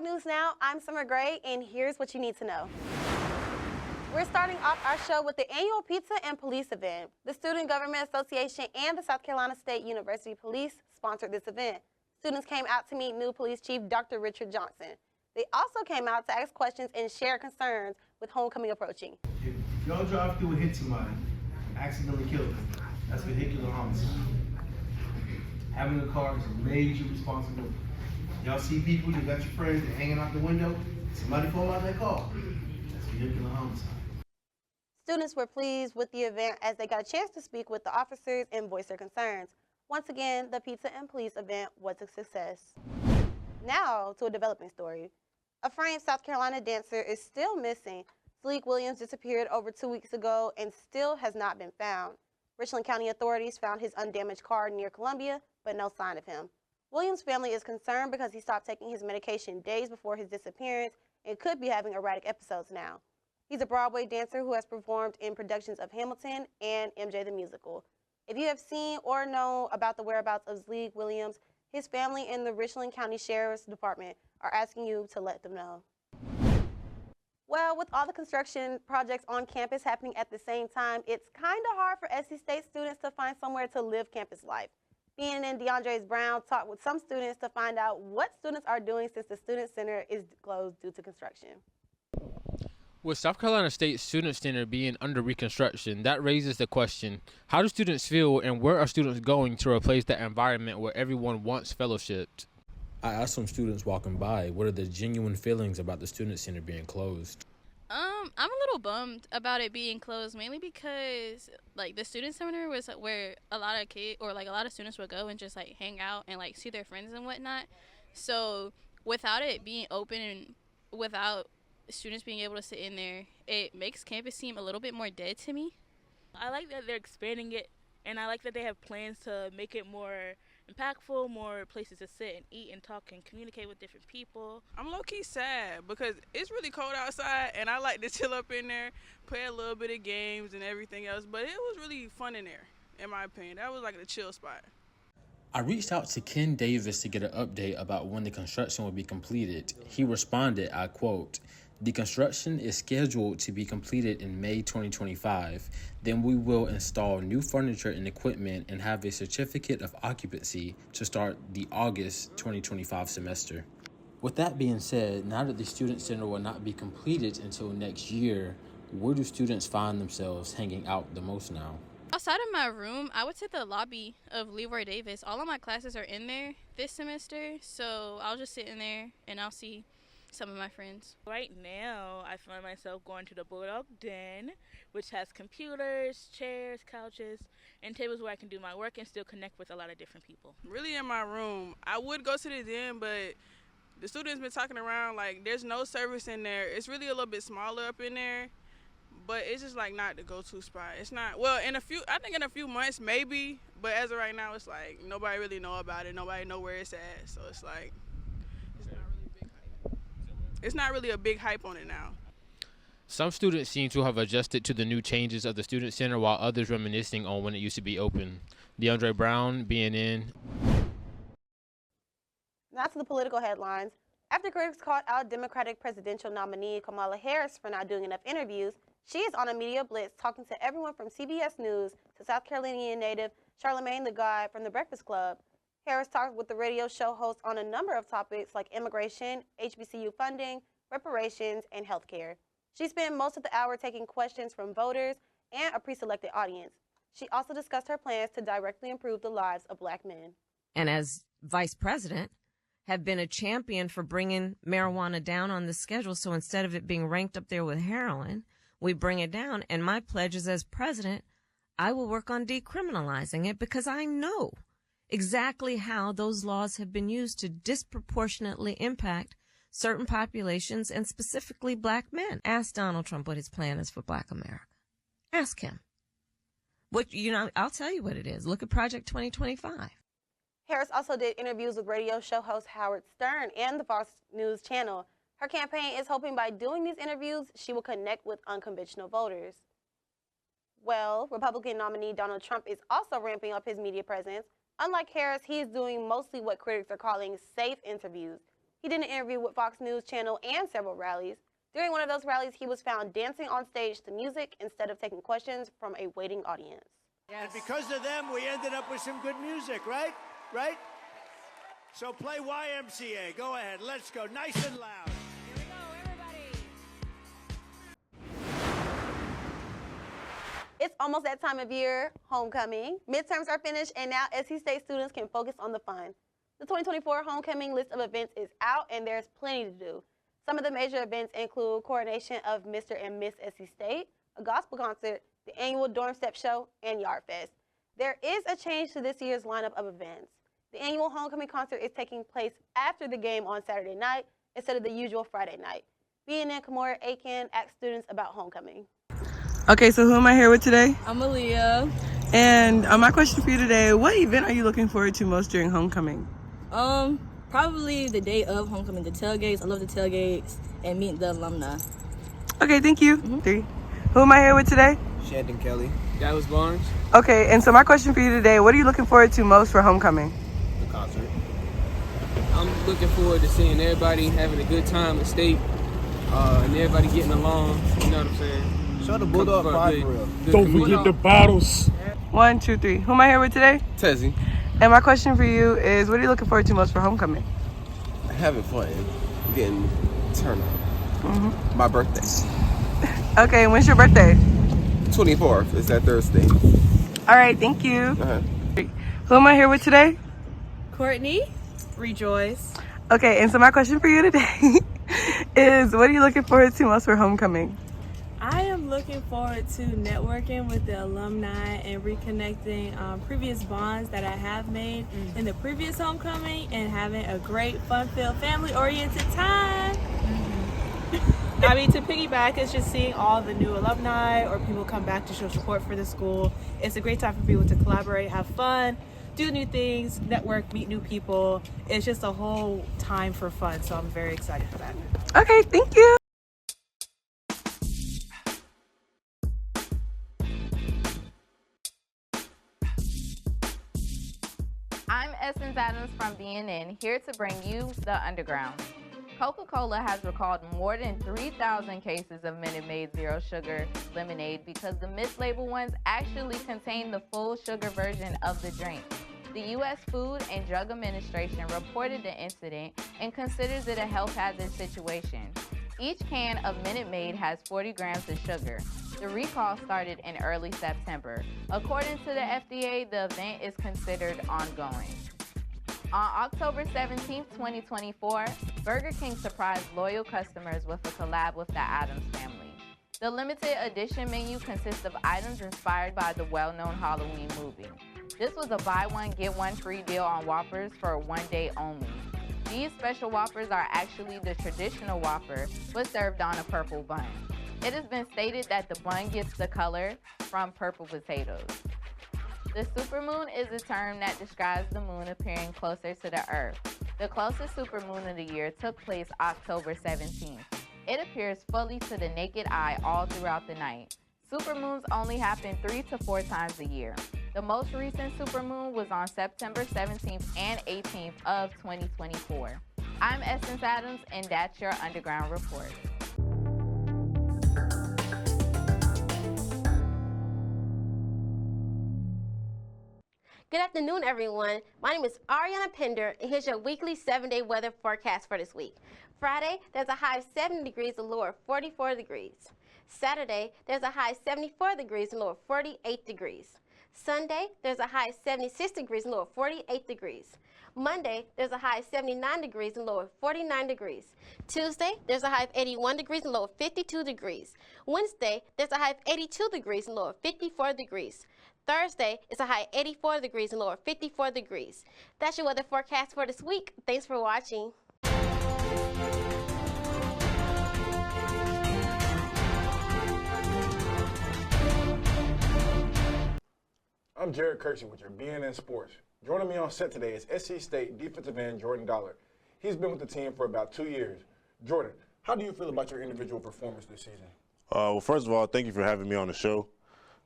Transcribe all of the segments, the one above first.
Bulldog News Now. I'm Summer Gray, and here's what you need to know. We're starting off our show with the annual Pizza and Police event. The Student Government Association and the South Carolina State University Police sponsored this event. Students came out to meet new Police Chief Dr. Richard Johnson. They also came out to ask questions and share concerns with homecoming approaching. If y'all drive through and hit somebody, accidentally kill them, that's vehicular homicide. Having a car is a major responsibility. Y'all see people, you got your friends, they're hanging out the window, somebody fall out of their car, that's vehicular homicide. Students were pleased with the event as they got a chance to speak with the officers and voice their concerns. Once again, the Pizza and Police event was a success. Now to a developing story. A framed South Carolina dancer is still missing. Sleek Williams disappeared over 2 weeks ago and still has not been found. Richland County authorities found his undamaged car near Columbia, but no sign of him. Williams' family is concerned because he stopped taking his medication days before his disappearance and could be having erratic episodes now. He's a Broadway dancer who has performed in productions of Hamilton and MJ the Musical. If you have seen or know about the whereabouts of Sleek Williams, his family and the Richland County Sheriff's Department are asking you to let them know. Well, with all the construction projects on campus happening at the same time, it's kind of hard for SC State students to find somewhere to live campus life. BNN DeAndre's Brown talked with some students to find out what students are doing since the Student Center is closed due to construction. With South Carolina State Student Center being under reconstruction, that raises the question, how do students feel and where are students going to replace that environment where everyone once fellowshipped? I asked some students walking by, what are the genuine feelings about the Student Center being closed? I'm a little bummed about it being closed, mainly because like the Student Center was where a lot of kids or like a lot of students would go and just like hang out and like see their friends and whatnot. So without it being open and without students being able to sit in there, it makes campus seem a little bit more dead to me. I like that they're expanding it, and I like that they have plans to make it more impactful, more places to sit and eat and talk and communicate with different people. I'm low-key sad because it's really cold outside and I like to chill up in there, play a little bit of games and everything else, but it was really fun in there, in my opinion. That was like a chill spot. I reached out to Ken Davis to get an update about when the construction will be completed. He responded, I quote, "The construction is scheduled to be completed in May 2025. Then we will install new furniture and equipment and have a certificate of occupancy to start the August 2025 semester." With that being said, now that the Student Center will not be completed until next year, where do students find themselves hanging out the most now? Outside of my room, I would say the lobby of Leroy Davis. All of my classes are in there this semester, so I'll just sit in there and I'll see some of my friends. Right now, I find myself going to the Bulldog Den, which has computers, chairs, couches, and tables where I can do my work and still connect with a lot of different people. Really in my room. I would go to the den, but the students been talking around like there's no service in there. It's really a little bit smaller up in there, but it's just like not the go-to spot. It's not, well, I think in a few months maybe, but as of right now, it's like nobody really know about it. Nobody know where it's at, so it's like, it's not really a big hype on it now. Some students seem to have adjusted to the new changes of the Student Center while others reminiscing on when it used to be open. DeAndre Brown, BNN. Now to the political headlines. After critics called out Democratic presidential nominee Kamala Harris for not doing enough interviews, she is on a media blitz talking to everyone from CBS News to South Carolinian native Charlamagne the God from The Breakfast Club. Harris talked with the radio show host on a number of topics like immigration, HBCU funding, reparations, and health care. She spent most of the hour taking questions from voters and a pre-selected audience. She also discussed her plans to directly improve the lives of Black men. And as vice president, have been a champion for bringing marijuana down on the schedule. So instead of it being ranked up there with heroin, we bring it down. And my pledge is as president, I will work on decriminalizing it because I know exactly how those laws have been used to disproportionately impact certain populations and specifically Black men. Ask Donald Trump what his plan is for Black America. Ask him. I'll tell you what it is. Look at Project 2025. Harris also did interviews with radio show host Howard Stern and the Fox News channel. Her campaign is hoping by doing these interviews, she will connect with unconventional voters. Well, Republican nominee Donald Trump is also ramping up his media presence. Unlike Harris, he is doing mostly what critics are calling safe interviews. He did an interview with Fox News Channel and several rallies. During one of those rallies, he was found dancing on stage to music instead of taking questions from a waiting audience. Yes. And because of them, we ended up with some good music, right? Right? So play YMCA. Go ahead. Let's go. Nice and loud. Here we go, everybody. It's almost that time of year, homecoming. Midterms are finished, and now SC State students can focus on the fun. The 2024 homecoming list of events is out, and there's plenty to do. Some of the major events include coronation of Mr. and Miss SC State, a gospel concert, the annual Dorm Step Show, and Yard Fest. There is a change to this year's lineup of events. The annual homecoming concert is taking place after the game on Saturday night instead of the usual Friday night. BNN Kamora Aiken asked students about homecoming. Okay, so who am I here with today? I'm Aaliyah. And my question for you today, what event are you looking forward to most during homecoming? Probably the day of homecoming, the tailgates. I love the tailgates and meet the alumni. Okay, thank you. 3. Who am I here with today? Shandon Kelly. Dallas Barnes. Okay, and so my question for you today, what are you looking forward to most for homecoming? The concert. I'm looking forward to seeing everybody having a good time at state and everybody getting along. You know what I'm saying? Show the Bulldog pride for real. Don't forget the bottles. 1, 2, 3. Who am I here with today? Tezzy. And my question for you is, what are you looking forward to most for homecoming? Having fun. Getting turned on. My birthday. Okay, when's your birthday? 24th. It's that Thursday. All right, thank you. Who am I here with today? Courtney. Rejoice. Okay, and so my question for you today is, what are you looking forward to most for homecoming? I am looking forward to networking with the alumni and reconnecting previous bonds that I have made in the previous homecoming and having a great, fun-filled, family-oriented time. I mean, to piggyback, it's just seeing all the new alumni or people come back to show support for the school. It's a great time for people to collaborate, have fun, do new things, network, meet new people. It's just a whole time for fun, so I'm very excited for that. Okay, thank you. I'm Essence Adams from BNN, here to bring you The Underground. Coca-Cola has recalled more than 3,000 cases of Minute Maid Zero Sugar lemonade because the mislabeled ones actually contain the full sugar version of the drink. The U.S. Food and Drug Administration reported the incident and considers it a health hazard situation. Each can of Minute Maid has 40 grams of sugar. The recall started in early September. According to the FDA, the event is considered ongoing. On October 17, 2024, Burger King surprised loyal customers with a collab with the Addams Family. The limited edition menu consists of items inspired by the well-known Halloween movie. This was a buy one, get one free deal on Whoppers for one day only. These special Whoppers are actually the traditional Whopper, but served on a purple bun. It has been stated that the bun gets the color from purple potatoes. The supermoon is a term that describes the moon appearing closer to the Earth. The closest supermoon of the year took place October 17th. It appears fully to the naked eye all throughout the night. Supermoons only happen 3 to 4 times a year. The most recent supermoon was on September 17th and 18th of 2024. I'm Essence Adams, and that's your Underground Report. Good afternoon, everyone. My name is Ariana Pender, and here's your weekly 7-day weather forecast for this week. Friday, there's a high of 70 degrees and low of 44 degrees. Saturday, there's a high of 74 degrees and low of 48 degrees. Sunday, there's a high of 76 degrees and low of 48 degrees. Monday, there's a high of 79 degrees and low of 49 degrees. Tuesday, there's a high of 81 degrees and low of 52 degrees. Wednesday, there's a high of 82 degrees and low of 54 degrees. Thursday is a high of 84 degrees and low of 54 degrees. That's your weather forecast for this week. Thanks for watching. I'm Jared Kirksey with your BNN Sports. Joining me on set today is SC State defensive end Jordan Dollar. He's been with the team for about 2 years. Jordan, how do you feel about your individual performance this season? Well, first of all, thank you for having me on the show.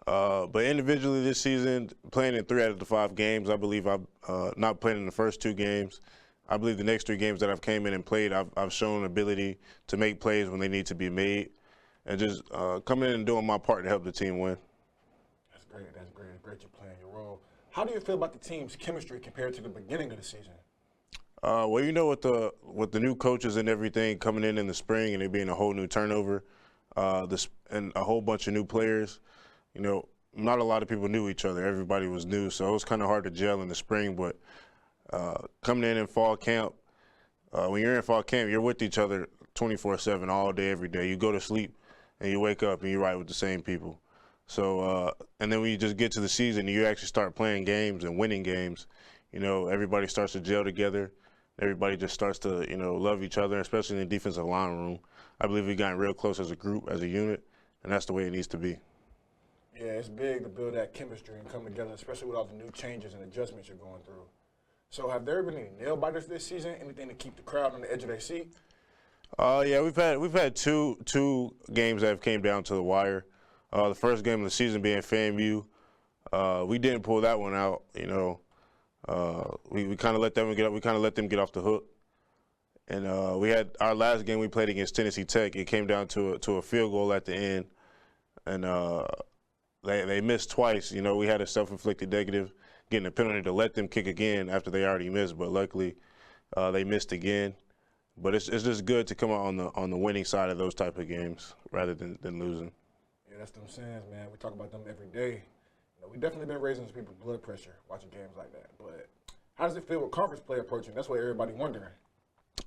But individually this season, playing in 3 out of the 5 games, I believe I'm not playing in the first 2 games. I believe the next 3 games that I've came in and played, I've shown ability to make plays when they need to be made, and just coming in and doing my part to help the team win. That's great. That's great. It's great you're playing your role. How do you feel about the team's chemistry compared to the beginning of the season? Well, you know, with the new coaches and everything coming in the spring, and it being a whole new turnover, and a whole bunch of new players, you know, not a lot of people knew each other. Everybody was new, so it was kind of hard to gel in the spring. But coming in fall camp, when you're in fall camp, you're with each other 24/7 all day, every day. You go to sleep and you wake up and you ride with the same people. So, and then when you just get to the season, you actually start playing games and winning games. You know, everybody starts to gel together. Everybody just starts to, you know, love each other, especially in the defensive line room. I believe we've gotten real close as a group, as a unit, and that's the way it needs to be. Yeah, it's big to build that chemistry and come together, especially with all the new changes and adjustments you're going through. So have there been any nail-biters this season? Anything to keep the crowd on the edge of their seat? Yeah, we've had two games that have came down to the wire. The first game of the season being FAMU. We didn't pull that one out, you know. We kind of let them get up. We kind of let them get off the hook. And we had our last game we played against Tennessee Tech. It came down to a field goal at the end, and they missed twice. You know, we had a self-inflicted negative, getting a penalty to let them kick again after they already missed. But luckily, they missed again. But it's just good to come out on the winning side of those type of games rather than losing. Yeah, that's them sayings, man. We talk about them every day. You know, we definitely been raising some people's blood pressure watching games like that. But how does it feel with conference play approaching? That's what everybody wondering.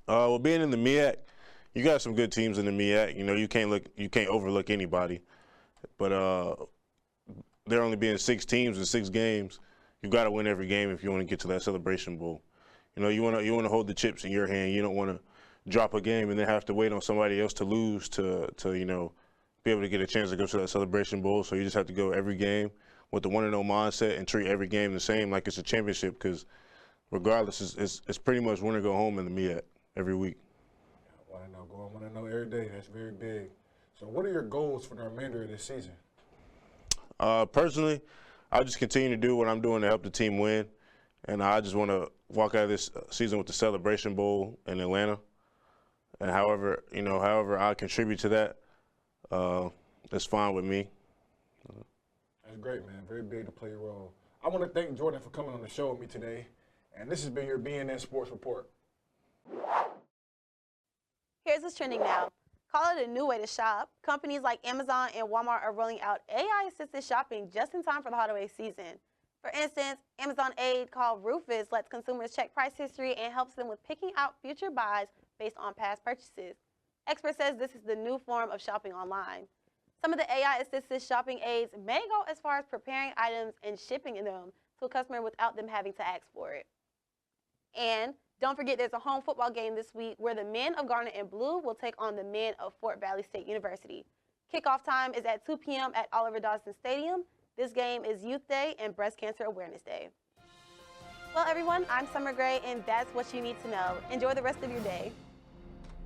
Well, being in the MEAC, you got some good teams in the MEAC. You know, you can't overlook anybody. But there only being 6 teams in 6 games, you got to win every game if you want to get to that Celebration Bowl. You know, you want to hold the chips in your hand. You don't want to drop a game and then have to wait on somebody else to lose to you know, be able to get a chance to go to that Celebration Bowl. So you just have to go every game with the 1-0 mindset and treat every game the same like it's a championship, because regardless, it's pretty much win or go home in the MEAC every week. Want to know, going 1-0 every day. That's very big. So what are your goals for the remainder of this season? Personally, I'll just continue to do what I'm doing to help the team win, and I just want to walk out of this season with the Celebration Bowl in Atlanta. And however I contribute to that, that's fine with me. That's great, man. Very big to play your role. I want to thank Jordan for coming on the show with me today. And this has been your BNN Sports Report. Here's what's trending now. Call it a new way to shop. Companies like Amazon and Walmart are rolling out AI-assisted shopping just in time for the holiday season. For instance, Amazon Aid, called Rufus, lets consumers check price history and helps them with picking out future buys based on past purchases. Expert says this is the new form of shopping online. Some of the AI-assisted shopping aids may go as far as preparing items and shipping them to a customer without them having to ask for it. And don't forget, there's a home football game this week where the men of Garnet and Blue will take on the men of Fort Valley State University. Kickoff time is at 2 p.m. at Oliver Dawson Stadium. This game is Youth Day and Breast Cancer Awareness Day. Well, everyone, I'm Summer Gray, and that's what you need to know. Enjoy the rest of your day.